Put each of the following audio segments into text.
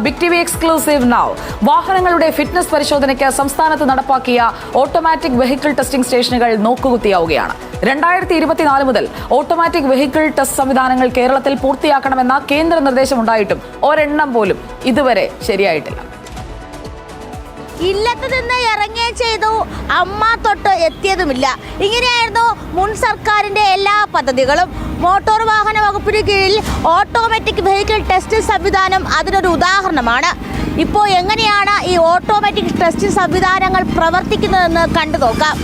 Big T V exclusive now. വാഹനങ്ങളുടെ fitness പരിശോധനയ്ക്ക് സംസ്ഥാനത്ത് നടപ്പാക്കിയ ഓട്ടോമാറ്റിക് വെഹിക്കിൾ ടെസ്റ്റിംഗ് സ്റ്റേഷനുകൾ നോക്കുകുത്തിയാവുകയാണ്. 2024 മുതൽ ഓട്ടോമാറ്റിക് വെഹിക്കിൾ ടെസ്റ്റ് സംവിധാനങ്ങൾ കേരളത്തിൽ പൂർത്തിയാക്കണമെന്ന കേന്ദ്ര നിർദ്ദേശമുണ്ടായിട്ടും ഒരെണ്ണം പോലും ഇതുവരെ ശരിയായിട്ടില്ല. ഇല്ലത്ത് നിന്ന് ഇറങ്ങുകയും ചെയ്തു, അമ്മ തൊട്ട് എത്തിയതുമില്ല. ഇങ്ങനെയായിരുന്നു മുൻ സർക്കാരിന്റെ എല്ലാ പദ്ധതികളും. മോട്ടോർ വാഹന വകുപ്പിന് കീഴിൽ ഓട്ടോമാറ്റിക് വെഹിക്കിൾ ടെസ്റ്റ് സംവിധാനം അതിനൊരു ഉദാഹരണമാണ്. ഇപ്പോൾ എങ്ങനെയാണ് ഈ ഓട്ടോമാറ്റിക് ടെസ്റ്റ് സംവിധാനങ്ങൾ പ്രവർത്തിക്കുന്നതെന്ന് കണ്ടു നോക്കാം.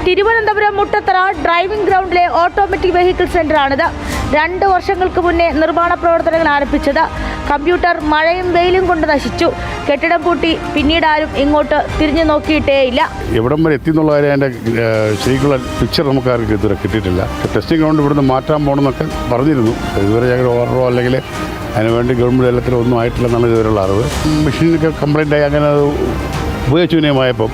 തിരുവനന്തപുരം മുട്ടത്തറ ഡ്രൈവിംഗ് ഗ്രൗണ്ടിലെ ഓട്ടോമാറ്റിക് വെഹിക്കിൾ സെന്ററാണിത്. 2 വർഷങ്ങൾക്ക് മുന്നേ നിർമ്മാണ പ്രവർത്തനങ്ങൾ ആരംഭിച്ചത്. കമ്പ്യൂട്ടർ മഴയും വെയിലും കൊണ്ട് നശിച്ചു. കെട്ടിടം പൂട്ടി പിന്നീട് ആരും ഇങ്ങോട്ട് തിരിഞ്ഞു നോക്കിയിട്ടേയില്ല. എവിടം വരെ എത്തി എന്നുള്ള കാര്യം അതിൻ്റെ ശരിക്കുള്ള പിക്ചർ നമുക്ക് ആർക്കും ഇതുവരെ കിട്ടിയിട്ടില്ല. ടെസ്റ്റിംഗ് ഗ്രൗണ്ട് ഇവിടുന്ന് മാറ്റാൻ പോകണമെന്നൊക്കെ പറഞ്ഞിരുന്നു. ഇതുവരെ ഞങ്ങൾ ഓർഡറോ അല്ലെങ്കിൽ അതിനുവേണ്ടി ഗവൺമെൻറ് തലത്തിൽ ഒന്നും ആയിട്ടില്ലെന്നാണ് ഇതുവരെയുള്ള അറിവ്. മെഷീനൊക്കെ കംപ്ലൈൻ്റ് ആയി അങ്ങനെ അത് ഉപയോഗശൂന്യമായപ്പം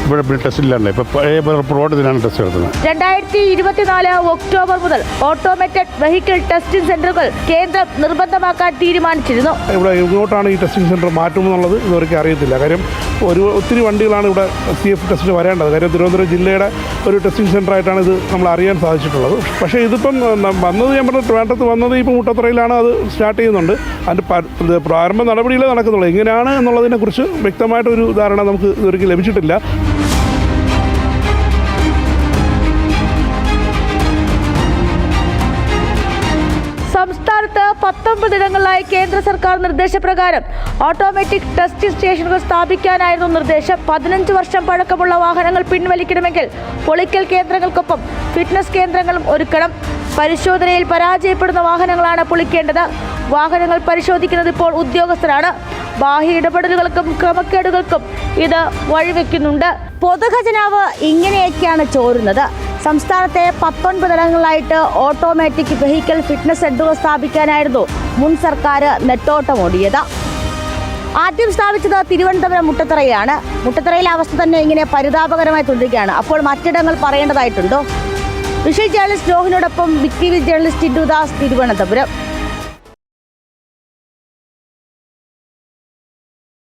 ഇവിടെ ടെസ്റ്റ് ഇല്ലാണ്ട് ഇപ്പം പഴയ റോഡിനാണ് ടെസ്റ്റ് നടത്തുന്നത്. 2024 ഒക്ടോബർ മുതൽ ഓട്ടോമാറ്റഡ് വെഹിക്കിൾ ടെസ്റ്റിംഗ് സെന്ററുകൾ കേന്ദ്രം നിർബന്ധമാക്കാൻ തീരുമാനിച്ചിരുന്നു. ഇവിടെ ഇങ്ങോട്ടാണ് ഈ ടെസ്റ്റിംഗ് സെന്റർ മാറ്റുമെന്നുള്ളത് ഇതുവരെയ്ക്ക് അറിയത്തില്ല. കാര്യം ഒത്തിരി വണ്ടികളാണ് ഇവിടെ CF ടെസ്റ്റിന് വരേണ്ടത്. കാര്യം തിരുവനന്തപുരം ജില്ലയുടെ ഒരു ടെസ്റ്റിംഗ് സെൻ്ററായിട്ടാണ് ഇത് നമ്മൾ അറിയാൻ സാധിച്ചിട്ടുള്ളത്. പക്ഷേ ഇതിപ്പം വന്നത് ഞാൻ പറഞ്ഞ ട്രിവാൻഡ്രത്ത് വന്നത് ഇപ്പോൾ മുട്ടത്തറയിലാണ് അത് സ്റ്റാർട്ട് ചെയ്യുന്നുണ്ട്. അതിൻ്റെ പ്രാരംഭ നടപടികളെ നടക്കുന്നുള്ളൂ. എങ്ങനെയാണ് എന്നുള്ളതിനെക്കുറിച്ച് വ്യക്തമായിട്ടൊരു ധാരണ നമുക്ക് ഇതുവരെയ്ക്ക് ലഭിച്ചിട്ടില്ല. സംസ്ഥാനത്ത് 19 ഇടങ്ങളിലായി കേന്ദ്ര സർക്കാർ നിർദ്ദേശപ്രകാരം ഓട്ടോമാറ്റിക് ടെസ്റ്റിംഗ് സ്റ്റേഷനുകൾ സ്ഥാപിക്കാനായിരുന്നു നിർദ്ദേശം. 15 വർഷം പഴക്കമുള്ള വാഹനങ്ങൾ പിൻവലിക്കണമെങ്കിൽ പൊളിക്കൽ കേന്ദ്രങ്ങൾക്കൊപ്പം ഫിറ്റ്നസ് കേന്ദ്രങ്ങളും ഒരുക്കണം. പരിശോധനയിൽ പരാജയപ്പെടുന്ന വാഹനങ്ങളാണ് പൊളിക്കേണ്ടത്. വാഹനങ്ങൾ പരിശോധിക്കുന്നത് ഇപ്പോൾ ഉദ്യോഗസ്ഥരാണ്. ബാഹ്യ ഇടപെടലുകൾക്കും ക്രമക്കേടുകൾക്കും ഇത് വഴിവെക്കുന്നുണ്ട്. പൊതുഖജനാവ് ഇങ്ങനെയൊക്കെയാണ് ചോരുന്നത്. സംസ്ഥാനത്തെ 19 ഇടങ്ങളിലായിട്ട് ഓട്ടോമാറ്റിക് വെഹിക്കിൾ ഫിറ്റ്നസ് സെന്ററുകൾ സ്ഥാപിക്കാനായിരുന്നു മുൻ സർക്കാർ നെട്ടോട്ടമോടിയത്. ആദ്യം സ്ഥാപിച്ചത് തിരുവനന്തപുരം മുട്ടത്തറയാണ്. മുട്ടത്തറയിലെ അവസ്ഥ തന്നെ ഇങ്ങനെ പരിതാപകരമായി തുടരുകയാണ്. അപ്പോൾ മറ്റിടങ്ങൾ പറയേണ്ടതായിട്ടുണ്ടോ? വിഷ്വൽ ജേർണലിസ്റ്റ് രോഹിനോടൊപ്പം big T V journalist Tindu Das, Thiruvananthapuram.